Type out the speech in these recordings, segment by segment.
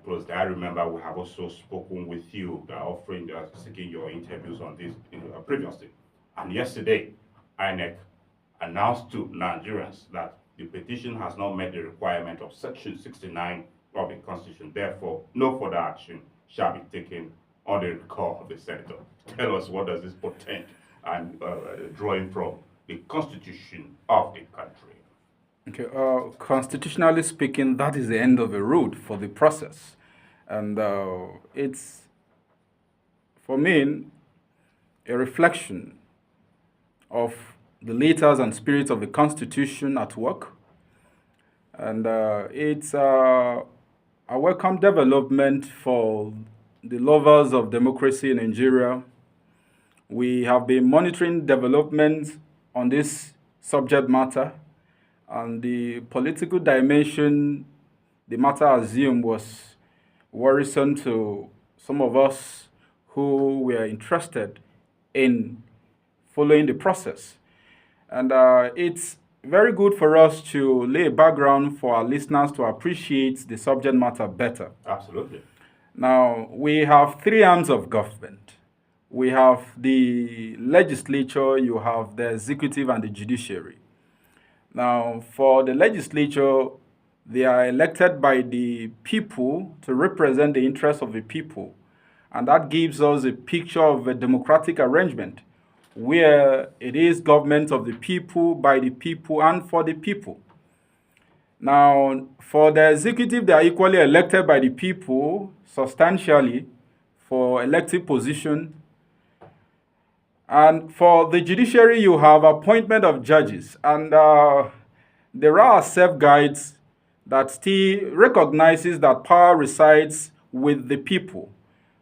closely. I remember we have also spoken with you, seeking your interviews on this previously. And yesterday, INEC announced to Nigerians that the petition has not met the requirement of Section 69 of the Constitution. Therefore, no further action shall be taken on the recall of the senator. Tell us, what does this portend, and drawing from the Constitution of the country? Okay, constitutionally speaking, that is the end of the road for the process. And it's, for me, a reflection of the letters and spirits of the Constitution at work. And it's a welcome development for the lovers of democracy in Nigeria. We have been monitoring developments on this subject matter, and the political dimension the matter assumed was worrisome to some of us who were interested in following the process. And it's very good for us to lay a background for our listeners to appreciate the subject matter better. Absolutely. Now, we have three arms of government. We have the legislature, you have the executive, and the judiciary. Now, for the legislature, they are elected by the people to represent the interests of the people. And that gives us a picture of a democratic arrangement where it is government of the people, by the people, and for the people. Now, for the executive, they are equally elected by the people substantially for elective position. And for the judiciary, you have appointment of judges. And there are safeguards that still recognizes that power resides with the people.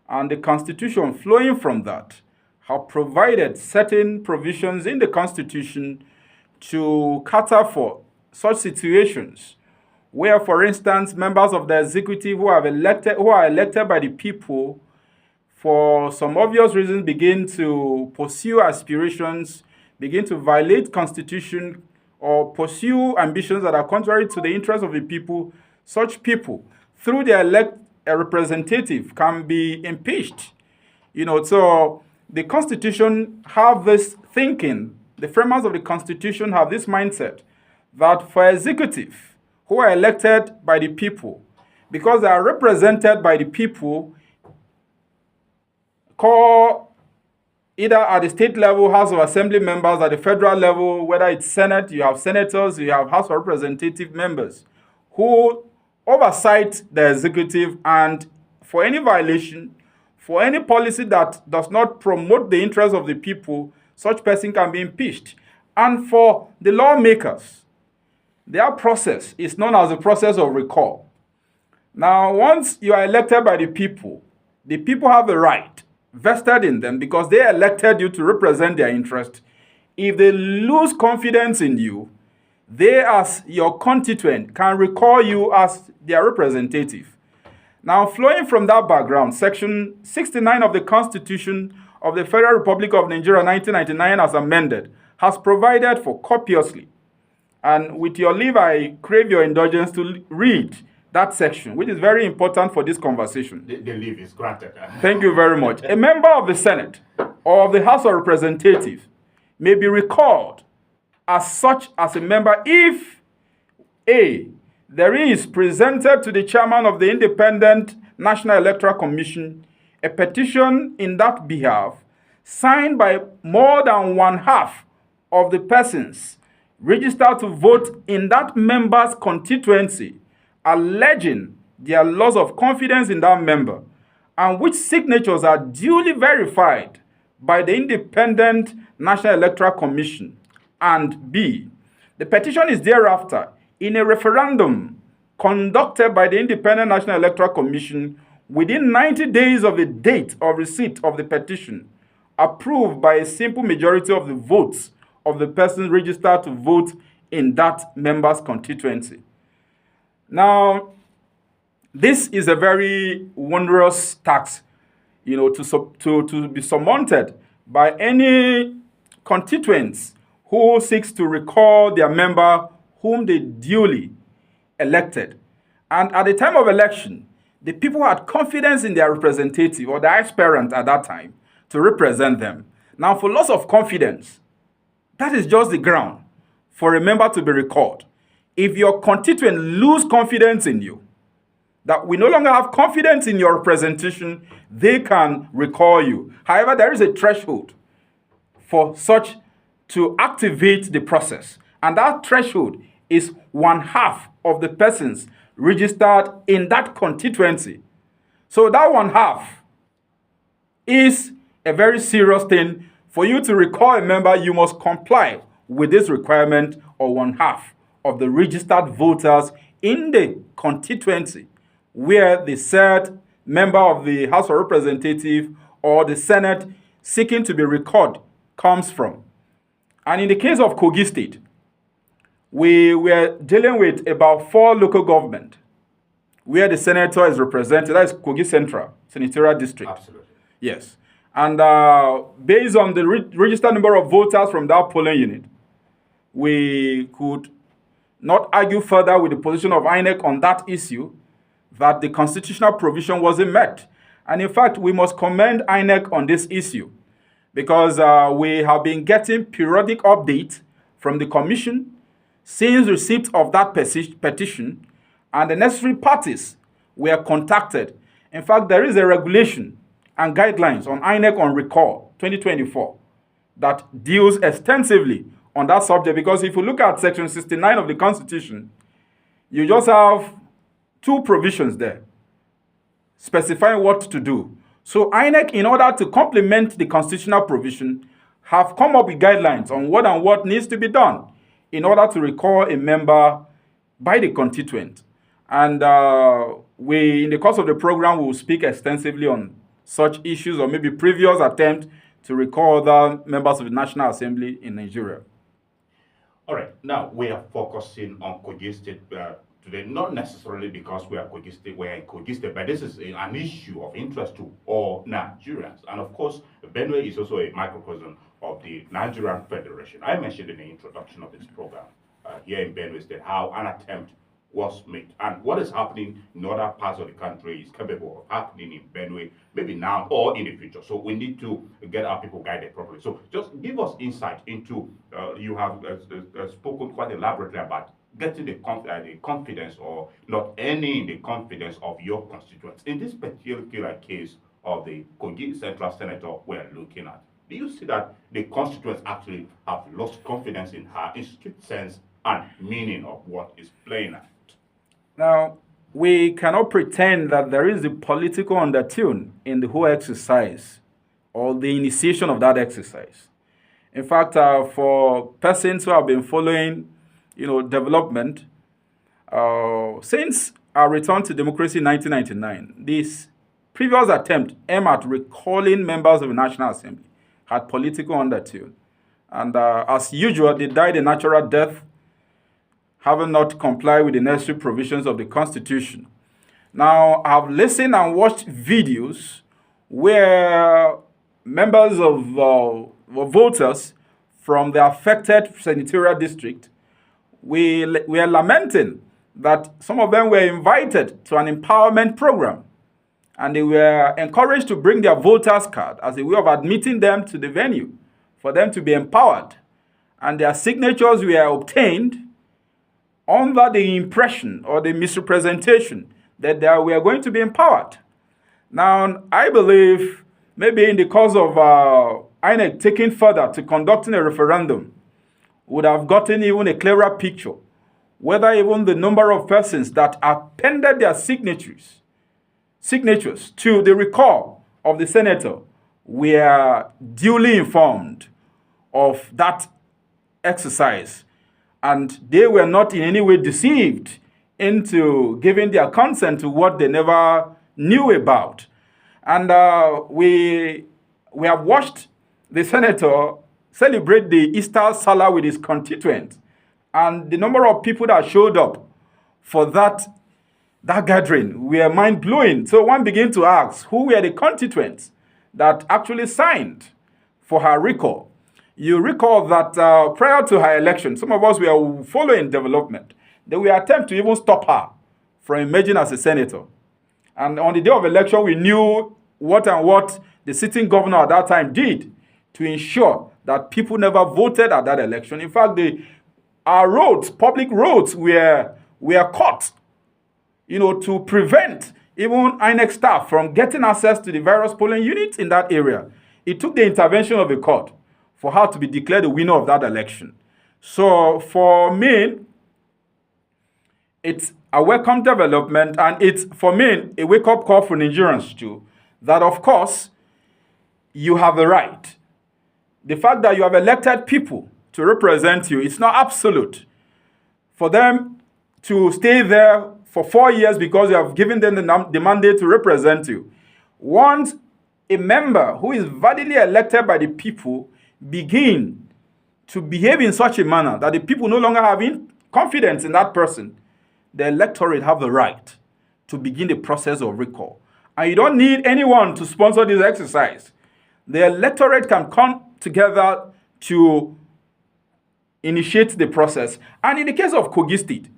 And the Constitution flowing from that have provided certain provisions in the Constitution to cater for such situations where, for instance, members of the executive who are elected by the people for some obvious reasons begin to pursue aspirations, begin to violate Constitution, or pursue ambitions that are contrary to the interests of the people. Such people, through their a representative, can be impeached. So the Constitution have this thinking, the framers of the Constitution have this mindset that for executive who are elected by the people, because they are represented by the people, call either at the state level, House of Assembly members, at the federal level, whether it's Senate, you have senators, you have House of Representative members who oversight the executive, and for any violation, for any policy that does not promote the interests of the people, such person can be impeached. And for the lawmakers, their process is known as the process of recall. Now, once you are elected by the people have a right vested in them because they elected you to represent their interest. If they lose confidence in you, they, as your constituent, can recall you as their representative. Now, flowing from that background, Section 69 of the Constitution of the Federal Republic of Nigeria, 1999, as amended, has provided for copiously. And with your leave, I crave your indulgence to read that section, which is very important for this conversation. The leave is granted. Thank you very much. A member of the Senate or of the House of Representatives may be recalled as such as a member if A, there is presented to the chairman of the Independent National Electoral Commission a petition in that behalf signed by more than one half of the persons registered to vote in that member's constituency, alleging their loss of confidence in that member, and which signatures are duly verified by the Independent National Electoral Commission. And B, the petition is thereafter in a referendum conducted by the Independent National Electoral Commission within 90 days of the date of receipt of the petition, approved by a simple majority of the votes of the persons registered to vote in that member's constituency. Now, this is a very wondrous task, to be surmounted by any constituents who seeks to recall their member whom they duly elected. And at the time of election, the people had confidence in their representative or their aspirant at that time to represent them. Now, for loss of confidence, that is just the ground for a member to be recalled. If your constituent lose confidence in you, that we no longer have confidence in your representation, they can recall you. However, there is a threshold for such to activate the process. And that threshold is 1/2 of the persons registered in that constituency. So that 1/2 is a very serious thing. For you to recall a member, you must comply with this requirement of 1/2 of the registered voters in the constituency where the said member of the House of Representatives or the Senate seeking to be recalled comes from. And in the case of Kogi State, we were dealing with about 4 local government where the senator is represented. That is Kogi Central Senatorial District. Absolutely. Yes. And based on the registered number of voters from that polling unit, we could not argue further with the position of INEC on that issue, that the constitutional provision wasn't met. And in fact, we must commend INEC on this issue because we have been getting periodic updates from the commission since receipt of that petition, and the necessary parties were contacted. In fact, there is a regulation and guidelines on INEC on recall 2024 that deals extensively on that subject, because if you look at section 69 of the Constitution, you just have 2 provisions there specifying what to do. So INEC, in order to complement the constitutional provision, have come up with guidelines on what needs to be done in order to recall a member by the constituent. And we, in the course of the program, will speak extensively on such issues or maybe previous attempt to recall other members of the National Assembly in Nigeria. All right, now we are focusing on Kogi State today, not necessarily because we are in Kogi State, but this is an issue of interest to all Nigerians. And of course, Benue is also a microcosm of the Nigerian Federation. I mentioned in the introduction of this program here in Benue State how an attempt was made. And what is happening in other parts of the country is capable of happening in Benue, maybe now or in the future. So we need to get our people guided properly. So just give us insight into, you have spoken quite elaborately about getting the confidence or not earning the confidence of your constituents. In this particular case of the Kogi Central Senator we're looking at, do you see that the constituents actually have lost confidence in her in strict sense and meaning of what is playing out? Now, we cannot pretend that there is a political undertone in the whole exercise or the initiation of that exercise. In fact, for persons who have been following, development, since our return to democracy in 1999, this previous attempt aimed at recalling members of the National Assembly had political undertone. And as usual, they died a natural death, having not complied with the necessary provisions of the Constitution. Now, I've listened and watched videos where members of voters from the affected senatorial district, we are lamenting that some of them were invited to an empowerment program, and they were encouraged to bring their voters card as a way of admitting them to the venue for them to be empowered. And their signatures were obtained under the impression or the misrepresentation that they were going to be empowered. Now, I believe maybe in the course of INEC taking further to conducting a referendum would have gotten even a clearer picture whether even the number of persons that appended their signatures to the recall of the senator were duly informed of that exercise, and they were not in any way deceived into giving their consent to what they never knew about. And we have watched the senator celebrate the Easter Salah with his constituents, and the number of people that showed up for that gathering were mind-blowing. So one began to ask, who were the constituents that actually signed for her recall? You recall that prior to her election, some of us were following development. They were attempt to even stop her from emerging as a senator. And on the day of election, we knew what the sitting governor at that time did to ensure that people never voted at that election. In fact, our roads, public roads, were cut, to prevent even INEC staff from getting access to the various polling units in that area. It took the intervention of the court for her to be declared the winner of that election. So for me, it's a welcome development, and it's, for me, a wake-up call for Nigerians too, that of course, you have the right. The fact that you have elected people to represent you, it's not absolute. For them to stay there for 4 years because you have given them the mandate to represent you. Once a member who is validly elected by the people begin to behave in such a manner that the people no longer have confidence in that person, the electorate have the right to begin the process of recall. And you don't need anyone to sponsor this exercise. The electorate can come together to initiate the process. And in the case of Kogi State,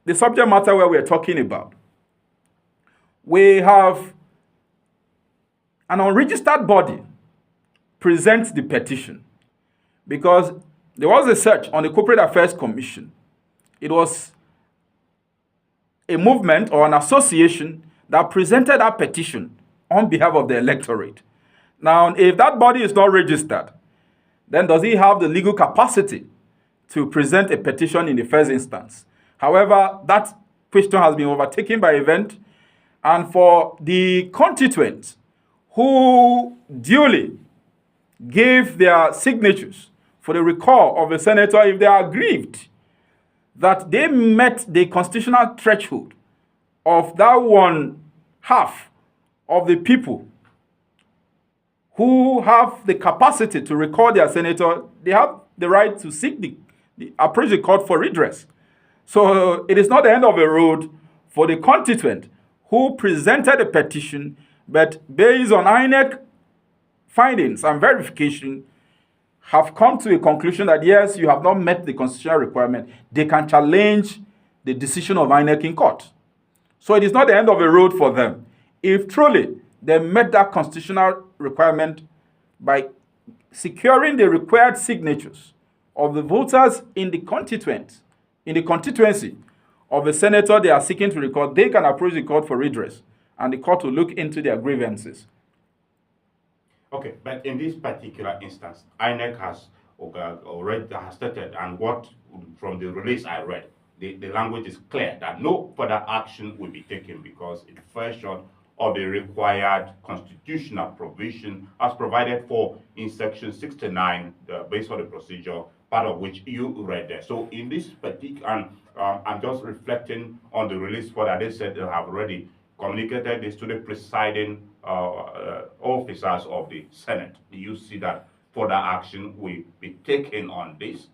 the subject matter where we're talking about, we have an unregistered body present the petition because there was a search on the Corporate Affairs Commission. It was a movement or an association that presented that petition on behalf of the electorate. Now, if that body is not registered, then does he have the legal capacity to present a petition in the first instance? However, that question has been overtaken by event, and for the constituents who duly gave their signatures for the recall of a senator, if they are aggrieved that they met the constitutional threshold of that 1/2 of the people who have the capacity to recall their senator, they have the right to seek approach the court for redress. So it is not the end of the road for the constituent who presented a petition, but based on INEC findings and verification, have come to a conclusion that yes, you have not met the constitutional requirement. They can challenge the decision of INEC in court. So it is not the end of the road for them. If truly they met that constitutional requirement by securing the required signatures of the voters in the constituency of the senator they are seeking to recall, they can approach the court for redress, and the court will look into their grievances. Okay, but in this particular instance, INEC has already stated, and what from the release I read, the language is clear that no further action will be taken because it falls short of the required constitutional provision as provided for in Section 69, based on the procedure, part of which you read there. So in this particular, I'm just reflecting on the release for that they said they have already communicated this to the presiding officers of the Senate. Do you see that further action will be taken on this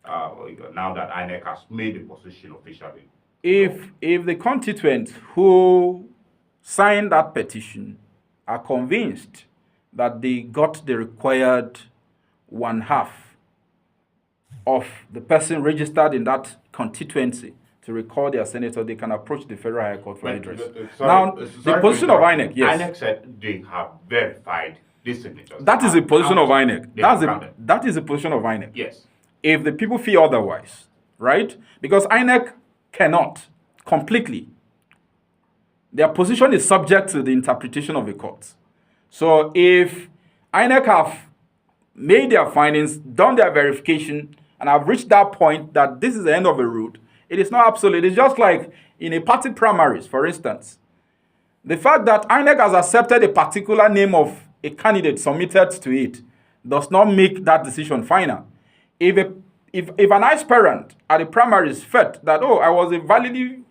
now that INEC has made the position officially? If the constituents who signed that petition are convinced that they got the required 1/2 of the person registered in that constituency to recall their senator, they can approach the Federal High Court for redress. The position of INEC, yes. INEC said they have verified these signatures. That is the position of INEC. That is the position of INEC. Yes. If the people feel otherwise, right? Because INEC cannot completely. Their position is subject to the interpretation of the courts. So if INEC have made their findings, done their verification, and have reached that point that this is the end of the road, it is not absolute. It's just like in a party primaries, for instance. The fact that INEC has accepted a particular name of a candidate submitted to it does not make that decision final. If an aspirant at the primaries felt that, oh, I was a validly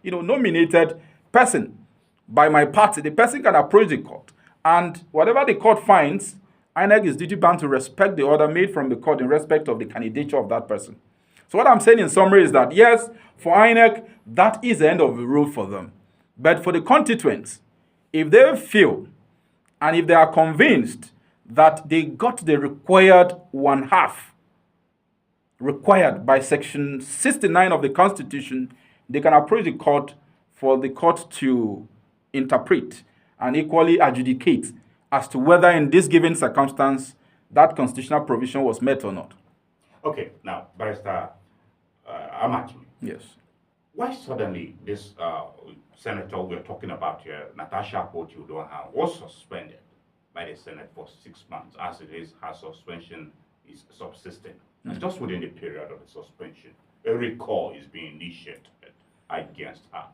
nominated person by my party, the person can approach the court. And whatever the court finds, INEC is duty bound to respect the order made from the court in respect of the candidature of that person. So what I'm saying in summary is that, yes, for INEC, that is the end of the road for them. But for the constituents, if they feel and if they are convinced that they got the required 1/2 required by Section 69 of the Constitution, they can approach the court for the court to interpret and equally adjudicate as to whether in this given circumstance that constitutional provision was met or not. Okay, now, Barrister Amakchi. Yes. Why suddenly this senator we're talking about here, Natasha Akpoti-Uduaghan, was suspended by the Senate for 6 months? As it is, her suspension is subsisting. And just within the period of the suspension, a recall is being initiated against her.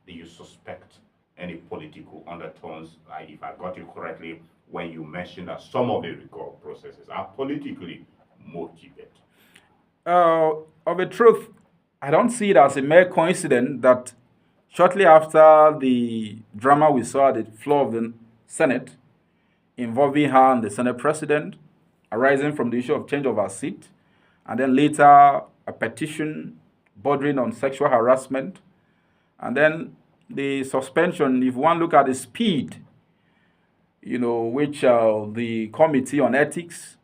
Do you suspect any political undertones? If I got you correctly, when you mentioned that some of the recall processes are politically motivated. Of a truth, I don't see it as a mere coincidence that shortly after the drama we saw at the floor of the Senate, involving her and the Senate President, arising from the issue of change of her seat, and then later a petition bordering on sexual harassment, and then the suspension, if one look at the speed, which the Committee on Ethics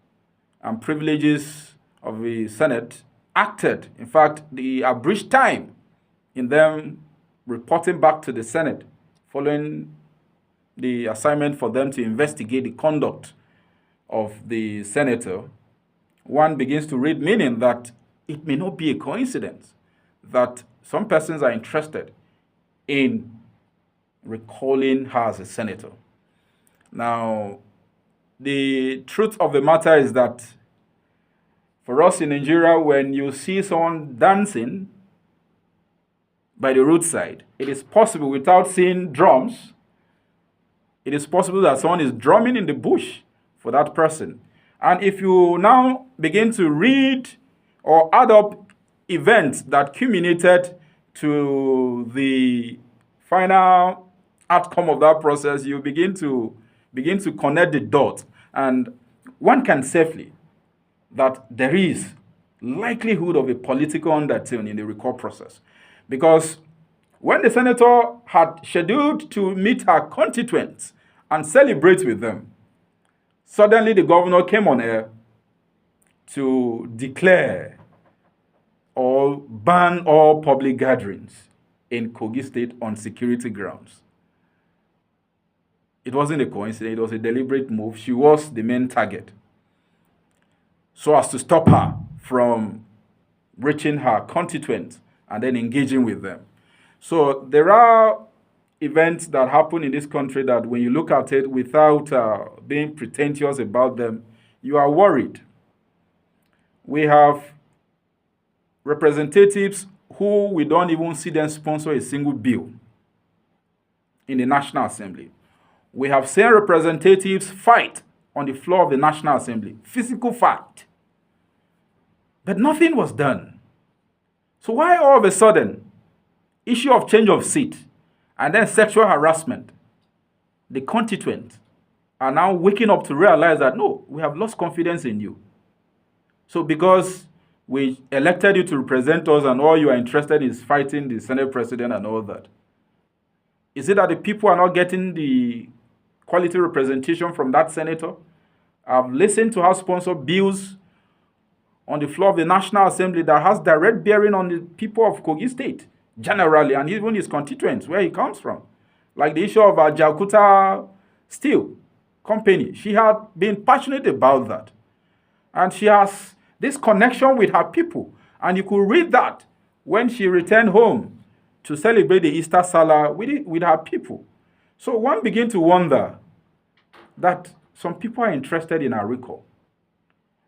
and Privileges of the Senate acted. In fact, the abridged time in them reporting back to the Senate following the assignment for them to investigate the conduct of the senator, one begins to read meaning that it may not be a coincidence that some persons are interested in recalling her as a senator. Now, the truth of the matter is that for us in Nigeria, when you see someone dancing by the roadside, it is possible without seeing drums, it is possible that someone is drumming in the bush for that person. And if you now begin to read or add up events that culminated to the final outcome of that process, you begin to connect the dots. And one can safely that there is likelihood of a political undertone in the recall process. Because when the senator had scheduled to meet her constituents and celebrate with them, suddenly the governor came on air to declare or ban all public gatherings in Kogi State on security grounds. It wasn't a coincidence, it was a deliberate move. She was the main target, so as to stop her from reaching her constituents and then engaging with them. So there are events that happen in this country that when you look at it without being pretentious about them, you are worried. We have representatives who we don't even see them sponsor a single bill in the National Assembly. We have seen representatives fight on the floor of the National Assembly, physical fight. But nothing was done. So why all of a sudden, issue of change of seat and then sexual harassment, the constituents are now waking up to realize that, no, we have lost confidence in you. So because we elected you to represent us and all you are interested in is fighting the Senate President and all that, is it that the people are not getting the quality representation from that senator? I've listened to her sponsor bills on the floor of the National Assembly that has direct bearing on the people of Kogi State generally, and even his constituents, where he comes from. Like the issue of Jalkuta Steel Company. She had been passionate about that. And she has this connection with her people. And you could read that when she returned home to celebrate the Easter Salah with her people. So one begins to wonder that some people are interested in her recall.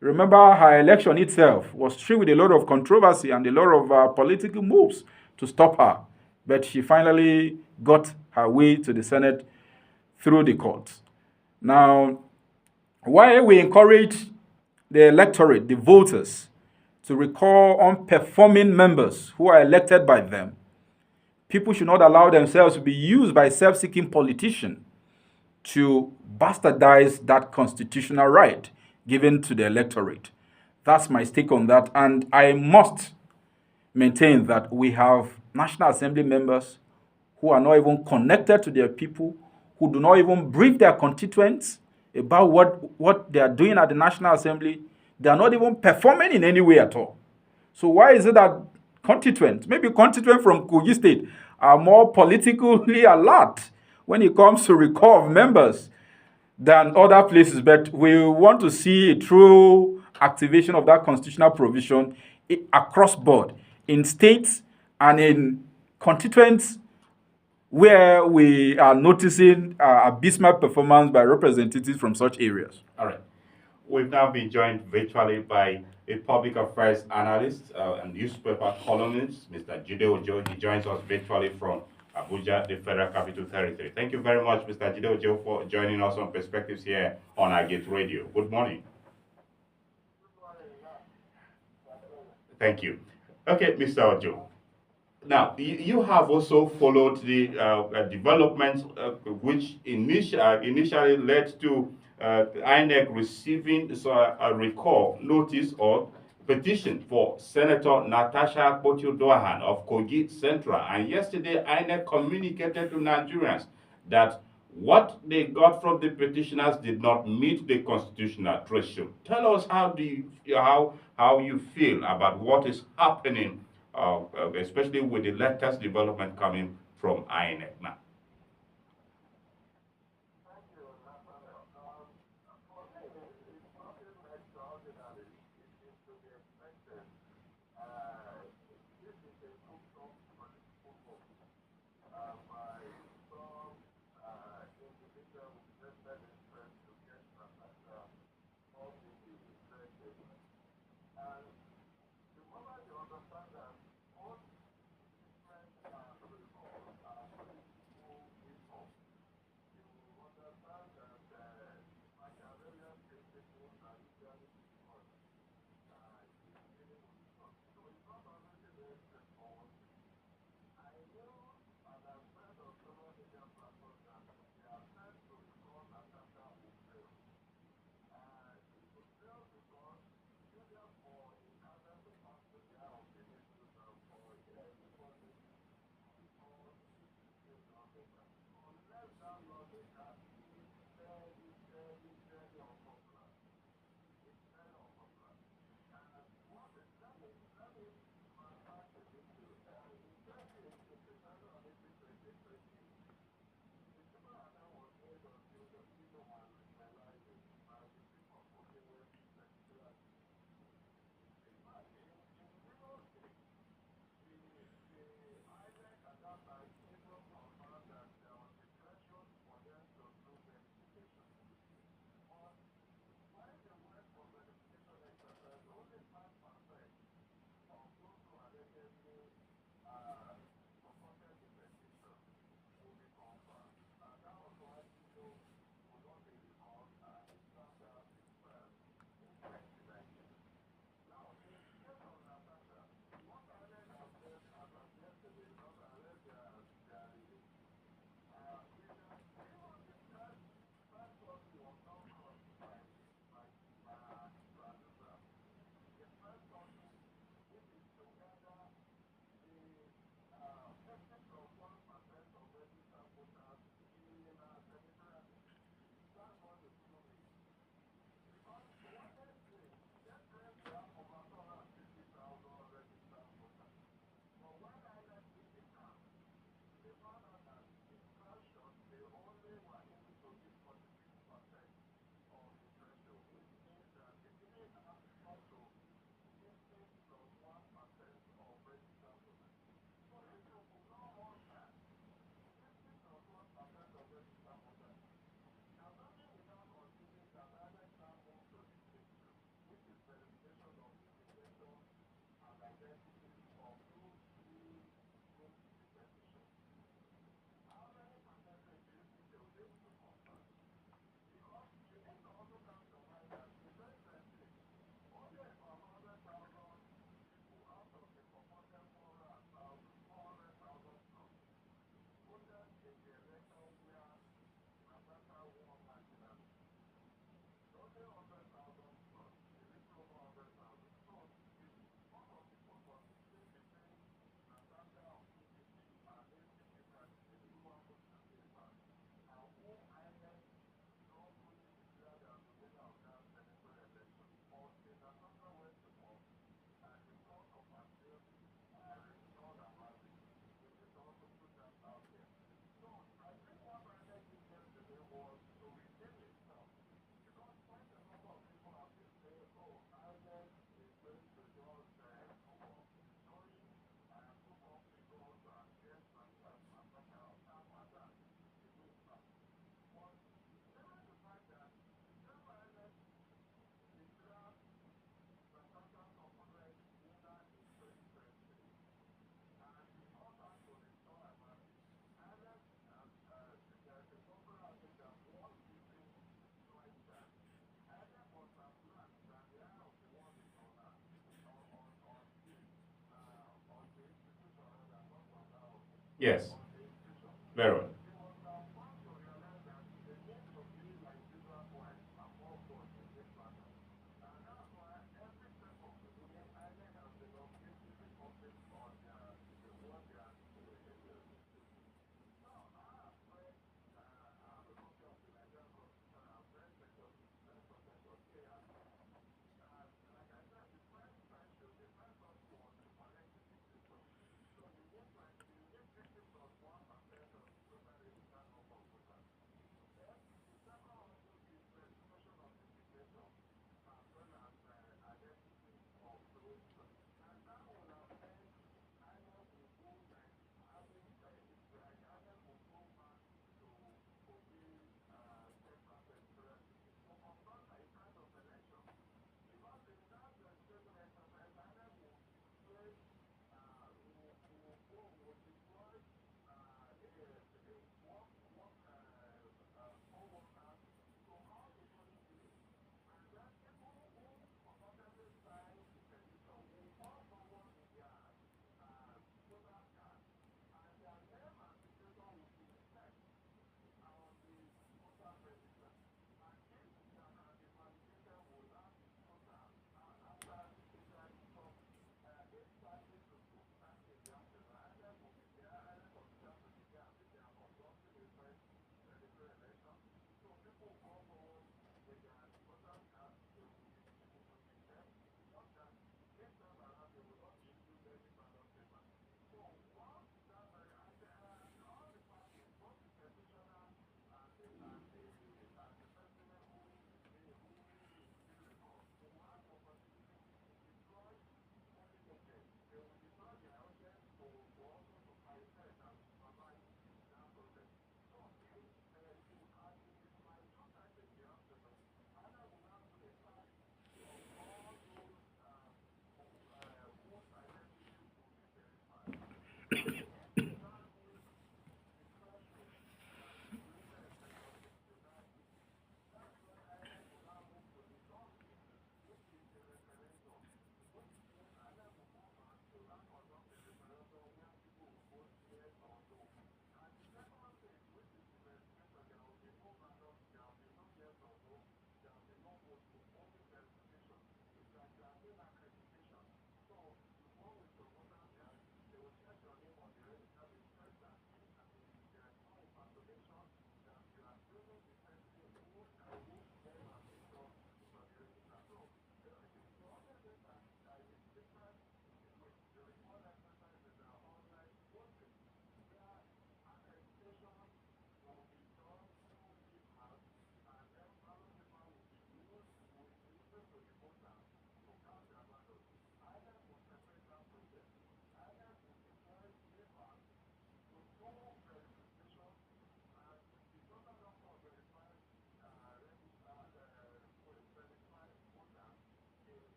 Remember, her election itself was filled with a lot of controversy and a lot of political moves to stop her. But she finally got her way to the Senate through the courts. Now, while we encourage the electorate, the voters, to recall unperforming members who are elected by them, people should not allow themselves to be used by self-seeking politicians to bastardize that constitutional right given to the electorate. That's my take on that. And I must maintain that we have National Assembly members who are not even connected to their people, who do not even brief their constituents about what they are doing at the National Assembly. They are not even performing in any way at all. So why is it that constituents, maybe constituents from Kogi State, are more politically alert when it comes to recall of members than other places, but we want to see a true activation of that constitutional provision across board in states and in constituents where we are noticing abysmal performance by representatives from such areas. All right. We've now been joined virtually by a public affairs analyst and newspaper columnist, Mr. Jide Ojo. He joins us virtually from Abuja, the Federal Capital Territory. Thank you very much, Mr. Jide Ojo, for joining us on Perspectives here on Agate Radio. Good morning. Thank you. Okay, Mr. Ojo. Now, you have also followed the developments which initially led to INEC receiving a recall notice or petition for Senator Natasha Akpoti-Uduaghan of Kogi Central. And yesterday, INEC communicated to Nigerians that what they got from the petitioners did not meet the constitutional threshold. Tell us how you feel about what is happening, especially with the latest development coming from INEC now. Yes, very well.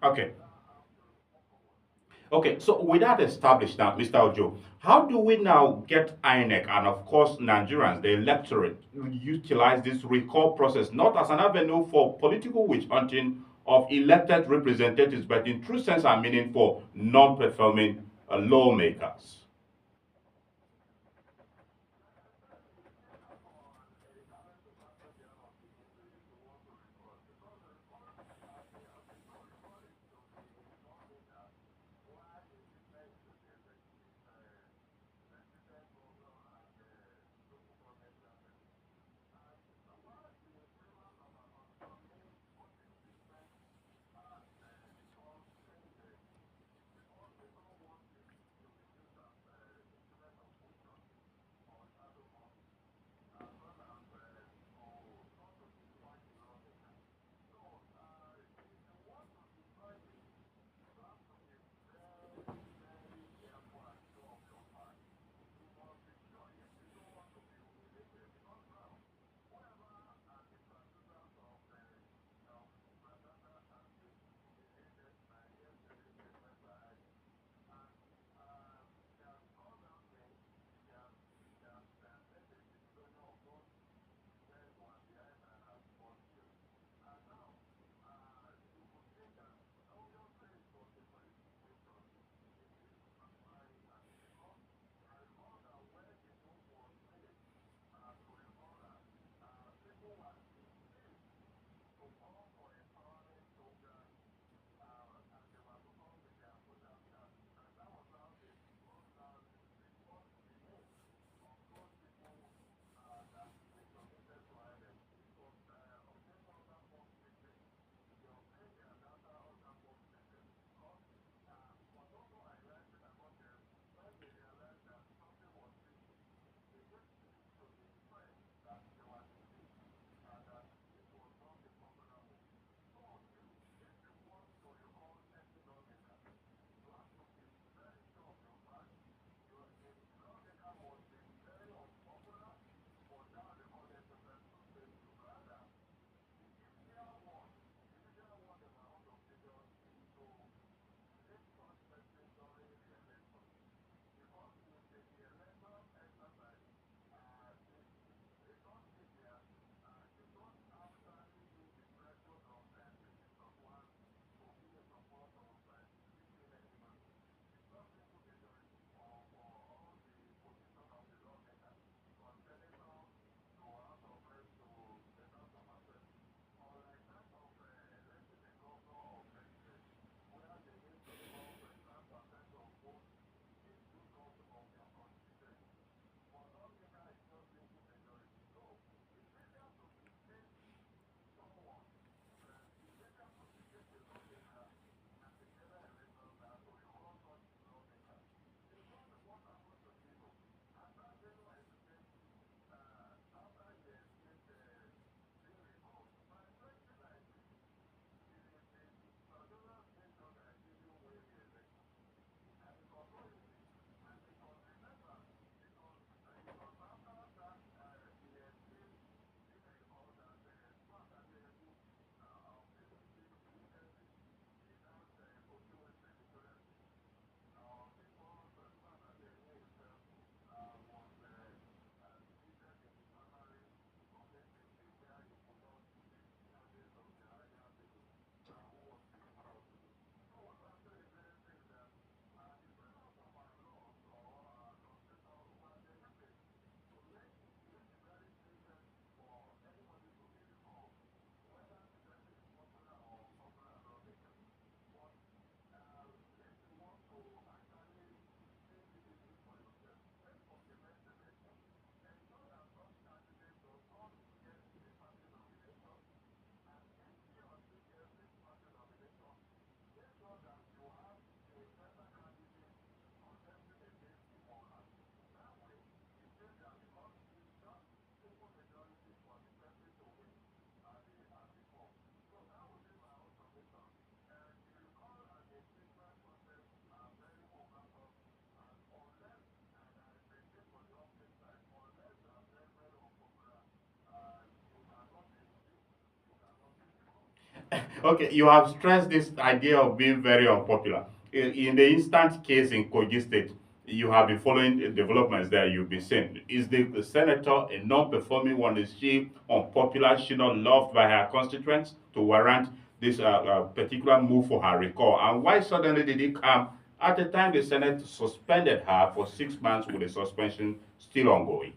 Okay. Okay, so with that established now, Mr. Ojo, how do we now get INEC and of course Nigerians, the electorate, utilize this recall process not as an avenue for political witch hunting of elected representatives, but in true sense and meaning for non-performing lawmakers? Okay, you have stressed this idea of being very unpopular. In the instant case in Kogi State, you have been following the developments there, you've been saying. Is the senator a non-performing one? Is she unpopular? Is she not loved by her constituents to warrant this particular move for her recall? And why suddenly did it come at the time the Senate suspended her for 6 months with the suspension still ongoing?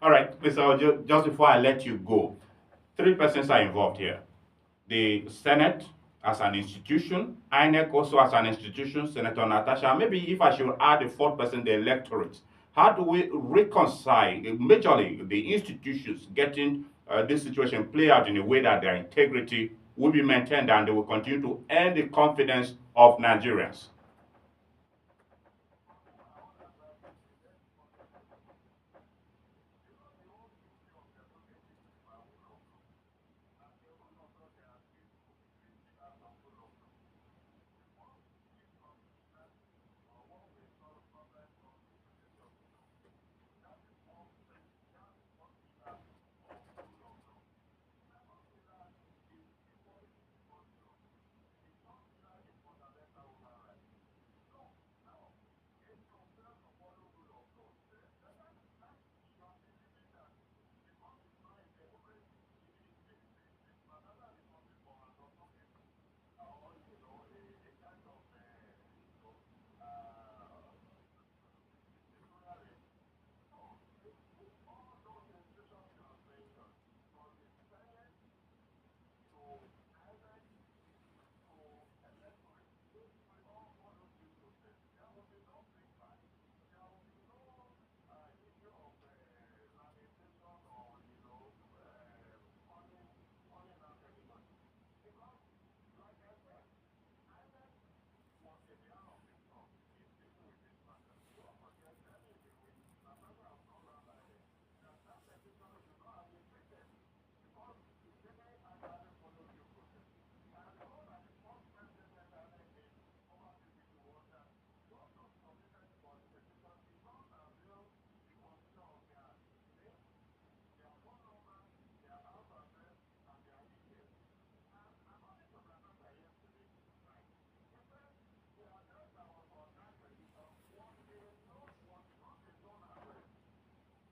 All right, Mr. Ojo, just before I let you go, three persons are involved here. The Senate as an institution, INEC also as an institution, Senator Natasha. Maybe if I should add a fourth person, the electorate. How do we reconcile majorly the institutions getting this situation play out in a way that their integrity will be maintained and they will continue to earn the confidence of Nigerians?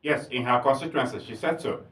Yes, in her constituency, she said so.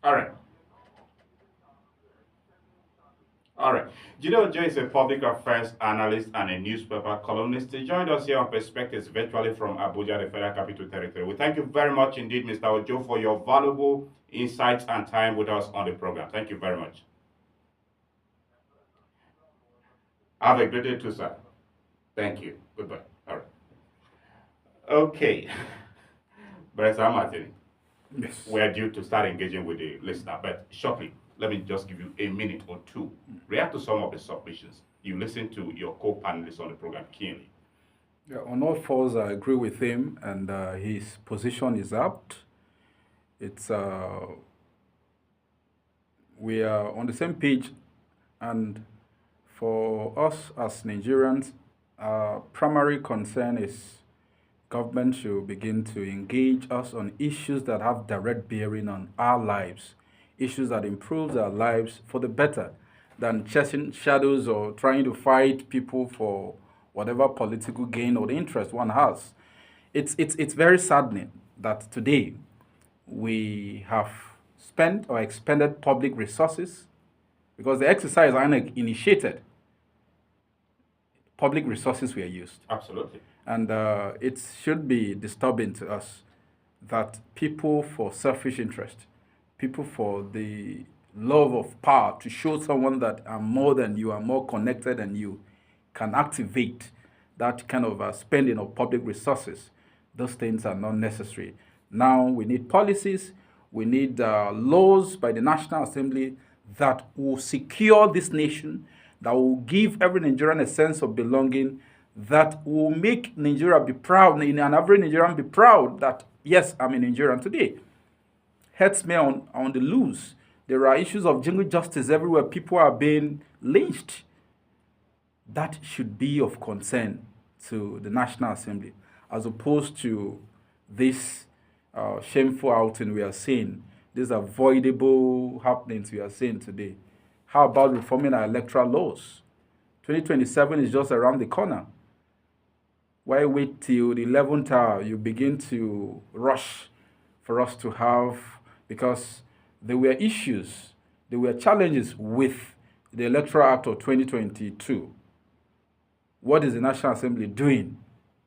All right. All right. Gideon Joy is a public affairs analyst and a newspaper columnist. He joined us here on Perspectives virtually from Abuja, the Federal Capital Territory. We thank you very much indeed, Mr. Ojo, for your valuable insights and time with us on the program. Thank you very much. Have a good day too, sir. Thank you. Goodbye. All right. Okay. Brother Martin, Yes. we are due to start engaging with the listener, but shortly, let me just give you a minute or two. React to some of the submissions. You listen to your co-panelists on the program keenly. Yeah, on all fours, I agree with him, and his position is apt. It's we are on the same page, and for us as Nigerians, our primary concern is government should begin to engage us on issues that have direct bearing on our lives, issues that improve our lives for the better, than chasing shadows or trying to fight people for whatever political gain or interest one has. It's very saddening that today we have spent or expended public resources because the exercise INEC initiated, public resources were used. Absolutely. And it should be disturbing to us that people for selfish interest, people for the love of power, to show someone that I'm more than you, I'm more connected than you, can activate that kind of spending of public resources. Those things are not necessary. Now we need policies, we need laws by the National Assembly that will secure this nation, that will give every Nigerian a sense of belonging, that will make Nigeria be proud, and every Nigerian be proud that, yes, I'm a Nigerian today. Hurts me on the loose. There are issues of jingle justice everywhere. People are being lynched. That should be of concern to the National Assembly, as opposed to this shameful outing we are seeing, these avoidable happenings we are seeing today. How about reforming our electoral laws? 2027 is just around the corner. Why wait till the 11th hour? You begin to rush for us to have, because there were issues, there were challenges with the Electoral Act of 2022. What is the National Assembly doing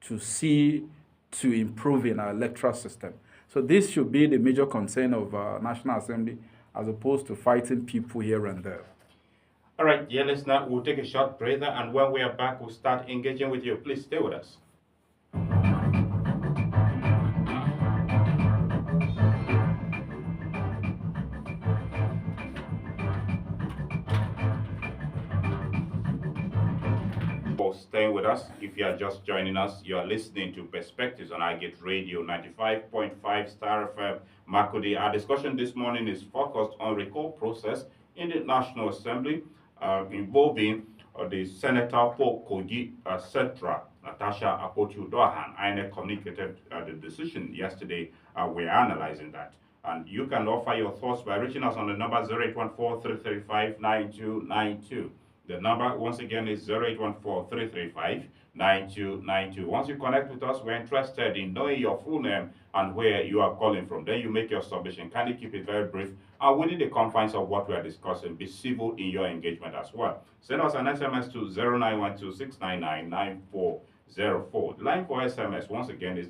to see to improving our electoral system? So this should be the major concern of National Assembly, as opposed to fighting people here and there. All right, dear listener, we'll take a short breather, and when we are back, we'll start engaging with you. Please stay with us. For staying with us. If you are just joining us, you are listening to Perspectives on iGate Radio 95.5 Star FM Makudi. Our discussion this morning is focused on recall process in the National Assembly involving the Senator for Kogi Central, Natasha Akpotiuduaghan. INEC communicated the decision yesterday. We're analyzing that. And you can offer your thoughts by reaching us on the number 0814-335-9292. The number, once again, is 0814-335-9292. Once you connect with us, we're interested in knowing your full name and where you are calling from. Then you make your submission. Kindly keep it very brief. And within the confines of what we are discussing, be civil in your engagement as well. Send us an SMS to 0912-699-9404. The line for SMS, once again, is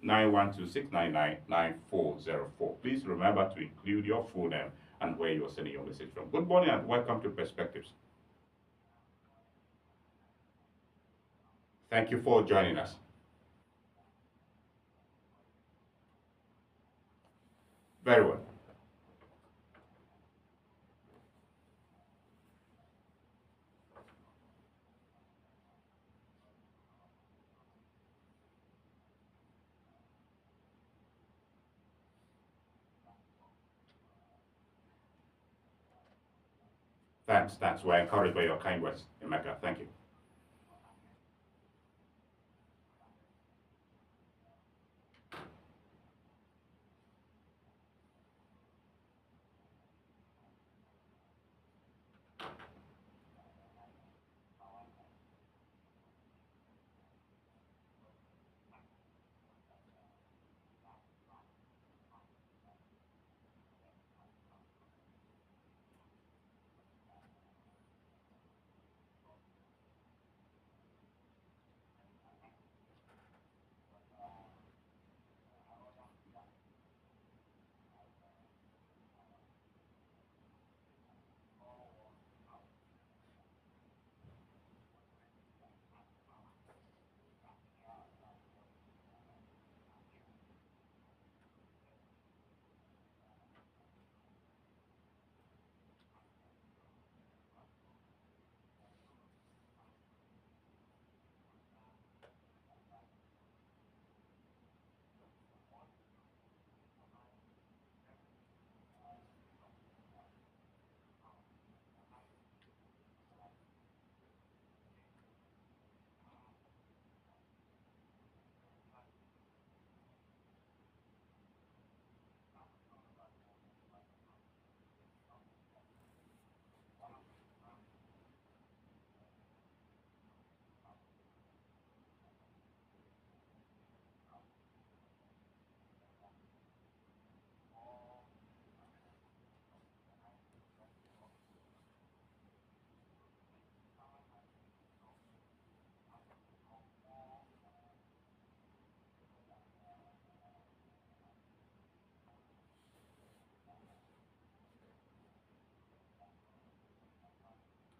0912-699-9404. Please remember to include your full name and where you're sending your message from. Good morning and welcome to Perspectives. Thank you for joining us. Very well. Thanks. We're encouraged by your kind words, Emeka. Thank you.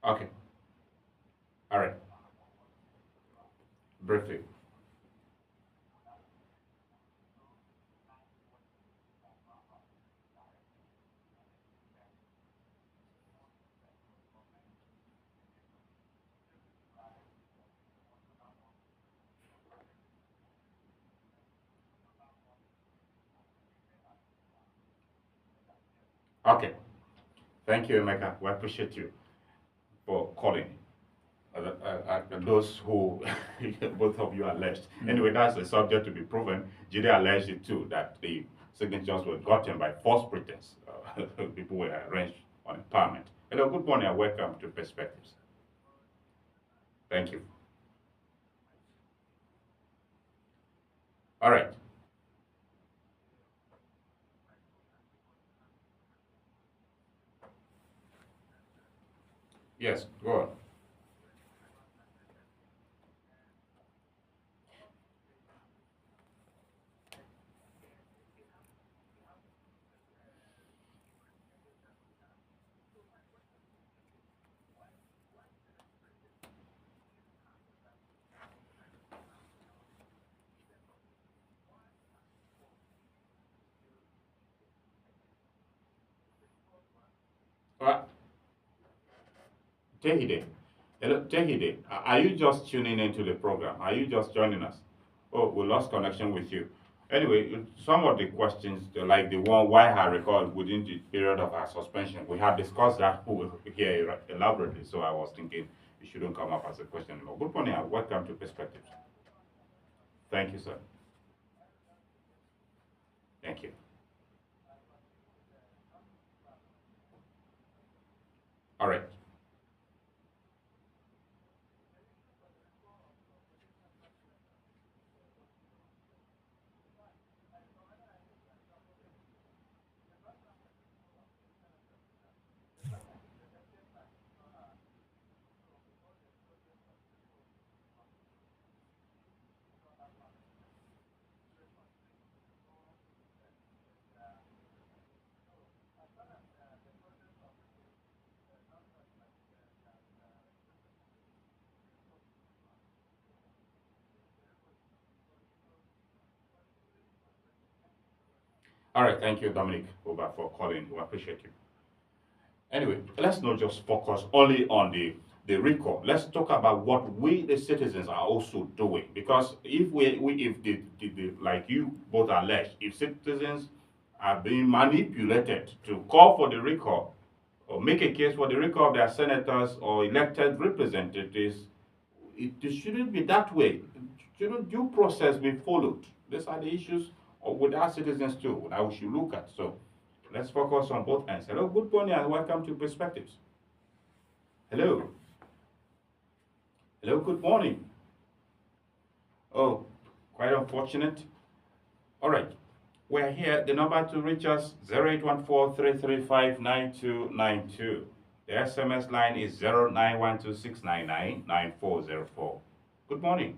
Okay. All right. Briefly. Okay. Thank you, Emeka. We appreciate you for calling. Those who both of you alleged. Anyway, that's a subject to be proven. Jide alleged it too, that the signatures were gotten by false pretense. People were arranged on empowerment. Hello, good morning and welcome to Perspectives. Thank you. All right. Yes, go on. Uh, Tehide, hello, Tehide, are you just tuning into the program? Are you just joining us? Oh, we lost connection with you. Anyway, some of the questions, like the one why her record within the period of her suspension, we had discussed that here elaborately, so I was thinking it shouldn't come up as a question anymore. Good morning and welcome to Perspectives. Thank you, sir. Thank you. All right. All right, thank you, Dominic Oba, for calling. We appreciate you. Anyway, let's not just focus only on the recall. Let's talk about what we, the citizens, are also doing. Because if if like you both allege, if citizens are being manipulated to call for the recall or make a case for the recall of their senators or elected representatives, it shouldn't be that way. Shouldn't due process be followed? These are the issues with our citizens too that we should look at. So let's focus on both ends. Hello, good morning and welcome to Perspectives. Hello. Hello, good morning. Oh, quite unfortunate. All right. We're here. The number to reach us 0814-335-9292. The SMS line is 0912-699-9404. Good morning.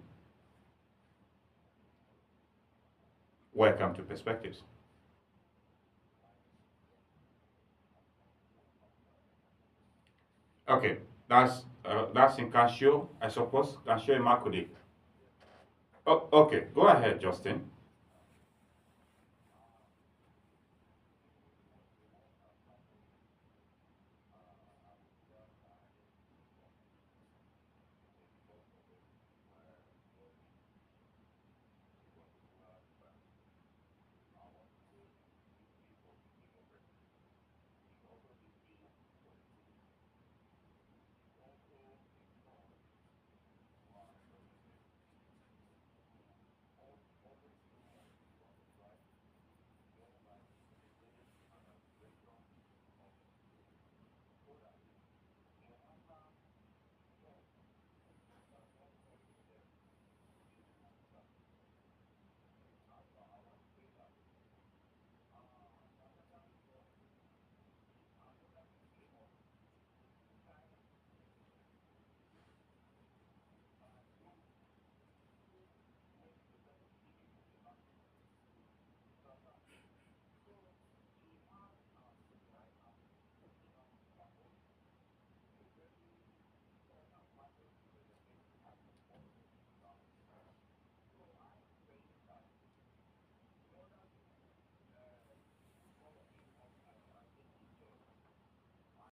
Welcome to Perspectives. Okay, that's in Casio, I suppose. Casio Imakudi. Oh, okay. Go ahead, Justin.